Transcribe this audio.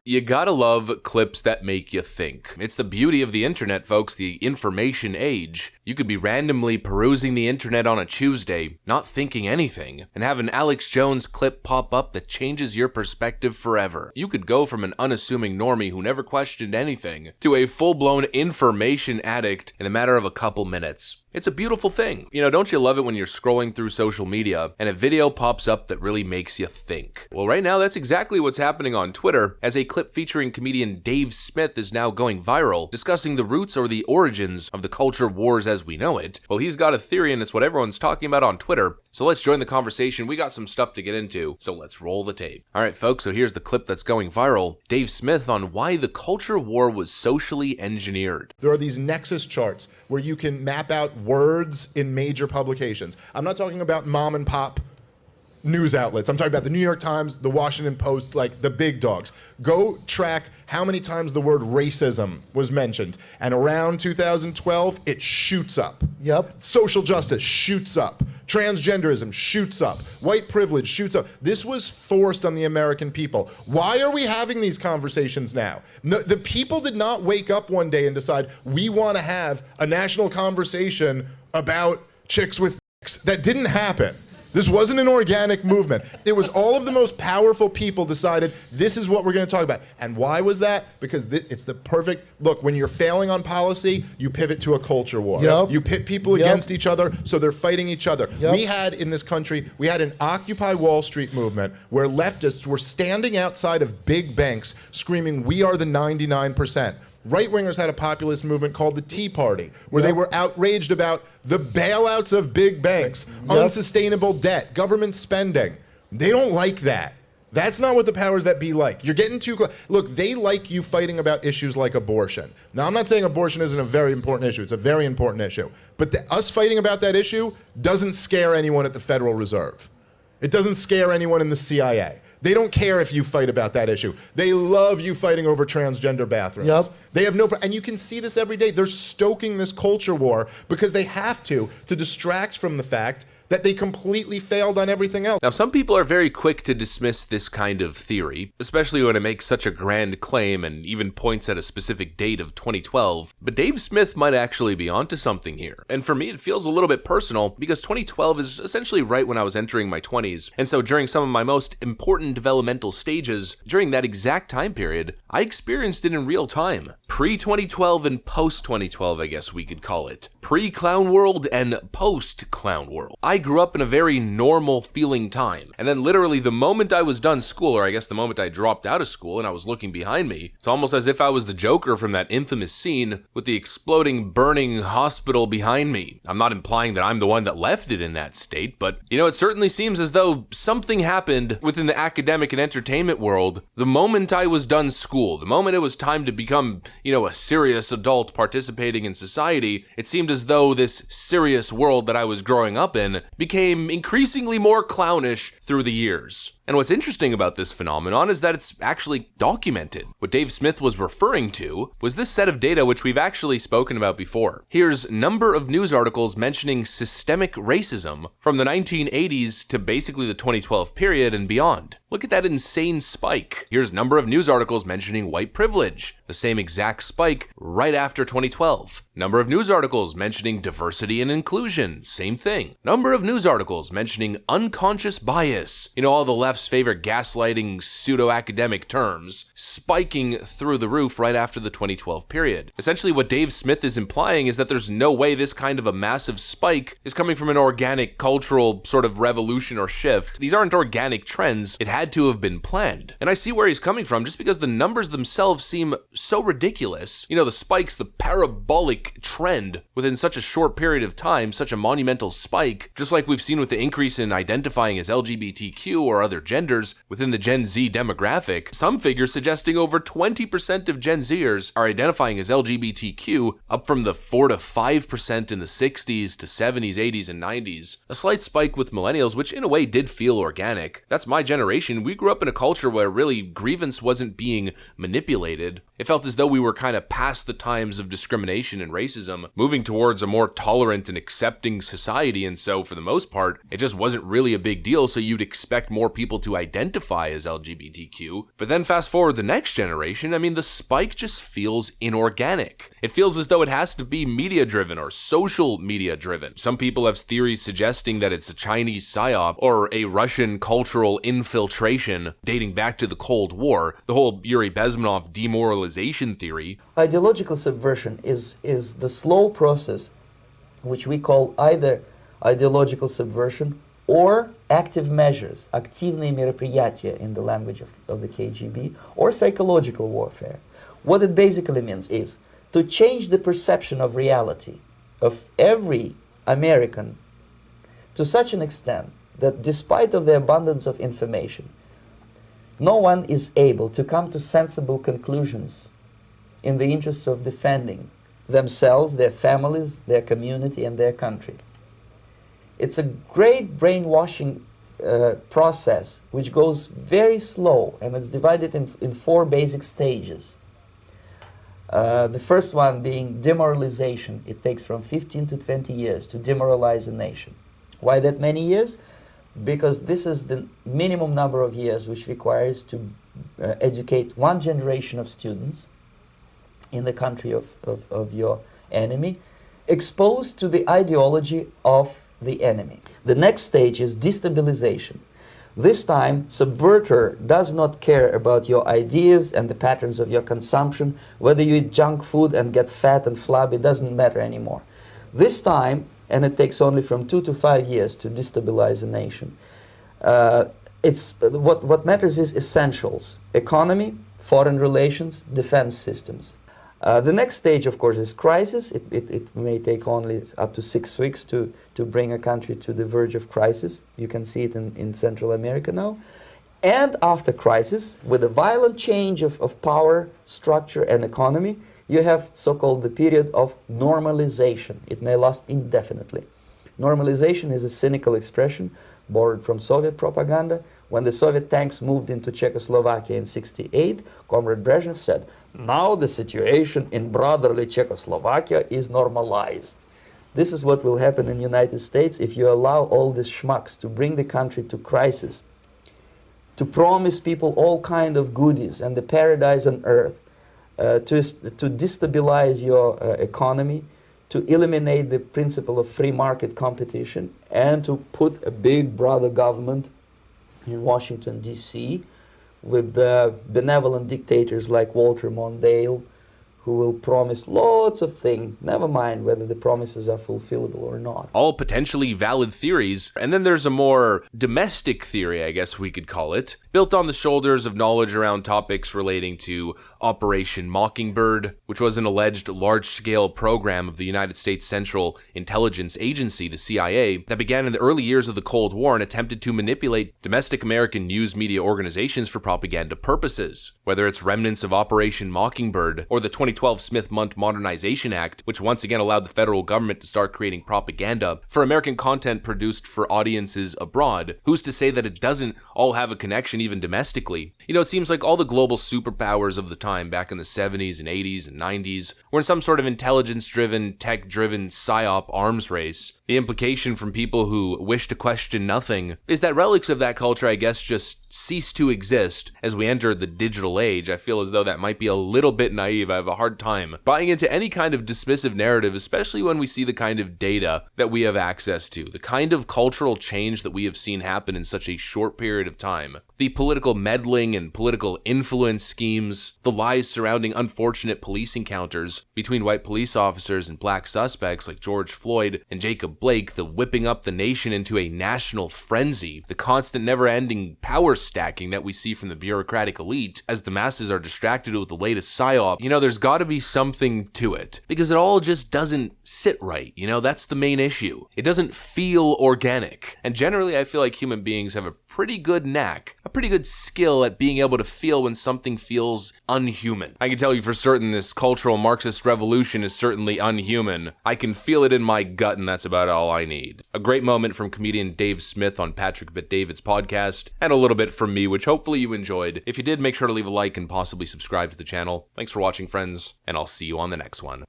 You gotta love clips that make you think. It's the beauty of the internet, folks, the information age. You could be randomly perusing the internet on a Tuesday, not thinking anything, and have an Alex Jones clip pop up that changes your perspective forever. You could go from an unassuming normie who never questioned anything to a full-blown information addict in a matter of a couple minutes. It's a beautiful thing. You know, don't you love it when you're scrolling through social media and a video pops up that really makes you think? Well, right now, that's exactly what's happening on Twitter, as a clip featuring comedian Dave Smith is now going viral, discussing the roots or the origins of the culture wars as we know it. Well, he's got a theory, and it's what everyone's talking about on Twitter, so let's join the conversation. We got some stuff to get into, so let's roll the tape. All right, folks, so here's the clip that's going viral. Dave Smith on why the culture war was socially engineered. There are these nexus charts where you can map out words in major publications. I'm not talking about mom and pop news outlets. I'm talking about the New York Times, the Washington Post, like the big dogs. Go track how many times the word racism was mentioned. And around 2012, it shoots up. Yep. Social justice shoots up. Transgenderism shoots up. White privilege shoots up. This was forced on the American people. Why are we having these conversations now? No, the people did not wake up one day and decide, we want to have a national conversation about chicks with dicks. That didn't happen. This wasn't an organic movement. It was all of the most powerful people decided this is what we're going to talk about. And why was that? Because it's the perfect, look, when you're failing on policy, you pivot to a culture war. Yep. You pit people against each other, so they're fighting each other. Yep. We had in this country, we had an Occupy Wall Street movement where leftists were standing outside of big banks screaming, we are the 99%. Right-wingers had a populist movement called the Tea Party, where they were outraged about the bailouts of big banks, unsustainable debt, government spending. They don't like that. That's not what the powers that be like. You're getting too close. Look, they like you fighting about issues like abortion. Now, I'm not saying abortion isn't a very important issue. It's a very important issue. But us fighting about that issue doesn't scare anyone at the Federal Reserve. It doesn't scare anyone in the CIA. They don't care if you fight about that issue. They love you fighting over transgender bathrooms. Yep. They have no, and you can see this every day. They're stoking this culture war because they have to distract from the fact that they completely failed on everything else. Now, some people are very quick to dismiss this kind of theory, especially when it makes such a grand claim and even points at a specific date of 2012. But Dave Smith might actually be onto something here. And for me, it feels a little bit personal because 2012 is essentially right when I was entering my 20s. And so during some of my most important developmental stages, during that exact time period, I experienced it in real time. Pre-2012 and post-2012, I guess we could call it. Pre-Clown World and post-Clown World. I grew up in a very normal feeling time. And then literally the moment I was done school, or I guess the moment I dropped out of school and I was looking behind me, it's almost as if I was the Joker from that infamous scene with the exploding, burning hospital behind me. I'm not implying that I'm the one that left it in that state, but you know, it certainly seems as though something happened within the academic and entertainment world the moment I was done school, the moment it was time to become, you know, a serious adult participating in society. It seemed as though this serious world that I was growing up in became increasingly more clownish through the years. And what's interesting about this phenomenon is that it's actually documented. What Dave Smith was referring to was this set of data which we've actually spoken about before. Here's number of news articles mentioning systemic racism from the 1980s to basically the 2012 period and beyond. Look at that insane spike. Here's number of news articles mentioning white privilege, the same exact spike right after 2012. Number of news articles mentioning diversity and inclusion, same thing. Number of news articles mentioning unconscious bias, you know, all the left's favorite gaslighting pseudo-academic terms, spiking through the roof right after the 2012 period. Essentially what Dave Smith is implying is that there's no way this kind of a massive spike is coming from an organic cultural sort of revolution or shift. These aren't organic trends. It had to have been planned. And I see where he's coming from just because the numbers themselves seem so ridiculous. You know, the spikes, the parabolic trend within such a short period of time, such a monumental spike, just like we've seen with the increase in identifying as LGBTQ or other genders within the Gen Z demographic. Some figures suggesting over 20% of Gen Zers are identifying as LGBTQ, up from the 4 to 5% in the 60s to 70s, 80s, and 90s. A slight spike with millennials, which in a way did feel organic. That's my generation generation, we grew up in a culture where really grievance wasn't being manipulated. It felt as though we were kind of past the times of discrimination and racism, moving towards a more tolerant and accepting society, and so for the most part, it just wasn't really a big deal, so you'd expect more people to identify as LGBTQ. But then fast forward the next generation, the spike just feels inorganic. It feels as though it has to be media-driven or social media-driven. Some people have theories suggesting that it's a Chinese psyop or a Russian cultural infiltration dating back to the Cold War, the whole Yuri Bezmenov demoralization theory. Ideological subversion is the slow process which we call either ideological subversion or active measures, активные мероприятия in the language of the KGB, or psychological warfare. What it basically means is to change the perception of reality of every American to such an extent that despite of the abundance of information, no one is able to come to sensible conclusions in the interests of defending themselves, their families, their community, and their country. It's a great brainwashing process which goes very slow, and it's divided in 4 basic stages. The first one being demoralization. It takes from 15 to 20 years to demoralize a nation. Why that many years? Because this is the minimum number of years which requires to educate one generation of students in the country of your enemy, exposed to the ideology of the enemy. The next stage is destabilization. This time, subverter does not care about your ideas and the patterns of your consumption. Whether you eat junk food and get fat and flabby, it doesn't matter anymore. This time, and it takes only from 2 to 5 years to destabilize a nation, what matters is essentials: economy, foreign relations, defense systems. The next stage, of course, is crisis. It may take only up to 6 weeks to bring a country to the verge of crisis. You can see it in Central America now. And after crisis, with a violent change of power, structure, and economy, you have so-called the period of normalization. It may last indefinitely. Normalization is a cynical expression borrowed from Soviet propaganda. When the Soviet tanks moved into Czechoslovakia in '68, Comrade Brezhnev said, "Now the situation in brotherly Czechoslovakia is normalized." This is what will happen in the United States if you allow all these schmucks to bring the country to crisis, to promise people all kind of goodies and the paradise on earth, to destabilize your economy, to eliminate the principle of free market competition, and to put a big brother government in Washington, D.C., with benevolent dictators like Walter Mondale, who will promise lots of things, never mind whether the promises are fulfillable or not. All potentially valid theories, and then there's a more domestic theory, I guess we could call it, built on the shoulders of knowledge around topics relating to Operation Mockingbird, which was an alleged large-scale program of the United States Central Intelligence Agency, the CIA, that began in the early years of the Cold War and attempted to manipulate domestic American news media organizations for propaganda purposes. Whether it's remnants of Operation Mockingbird or the 2012 Smith-Mundt Modernization Act, which once again allowed the federal government to start creating propaganda for American content produced for audiences abroad, who's to say that it doesn't all have a connection even domestically? It seems like all the global superpowers of the time back in the 70s and 80s and 90s were in some sort of intelligence-driven, tech-driven psyop arms race. The implication from people who wish to question nothing is that relics of that culture, I guess, just cease to exist as we enter the digital age. I feel as though that might be a little bit naive. I have a hard time buying into any kind of dismissive narrative, especially when we see the kind of data that we have access to, the kind of cultural change that we have seen happen in such a short period of time. The political meddling and political influence schemes, the lies surrounding unfortunate police encounters between white police officers and black suspects like George Floyd and Jacob Blake, the whipping up the nation into a national frenzy, the constant never-ending power stacking that we see from the bureaucratic elite as the masses are distracted with the latest psyop. There's got to be something to it, because it all just doesn't sit right. That's the main issue. It doesn't feel organic. And generally, I feel like human beings have a pretty good knack, a pretty good skill at being able to feel when something feels unhuman. I can tell you for certain this cultural Marxist revolution is certainly unhuman. I can feel it in my gut, and that's about about all I need. A great moment from comedian Dave Smith on Patrick Bet-David's podcast, and a little bit from me, which hopefully you enjoyed. If you did, make sure to leave a like and possibly subscribe to the channel. Thanks for watching, friends, and I'll see you on the next one.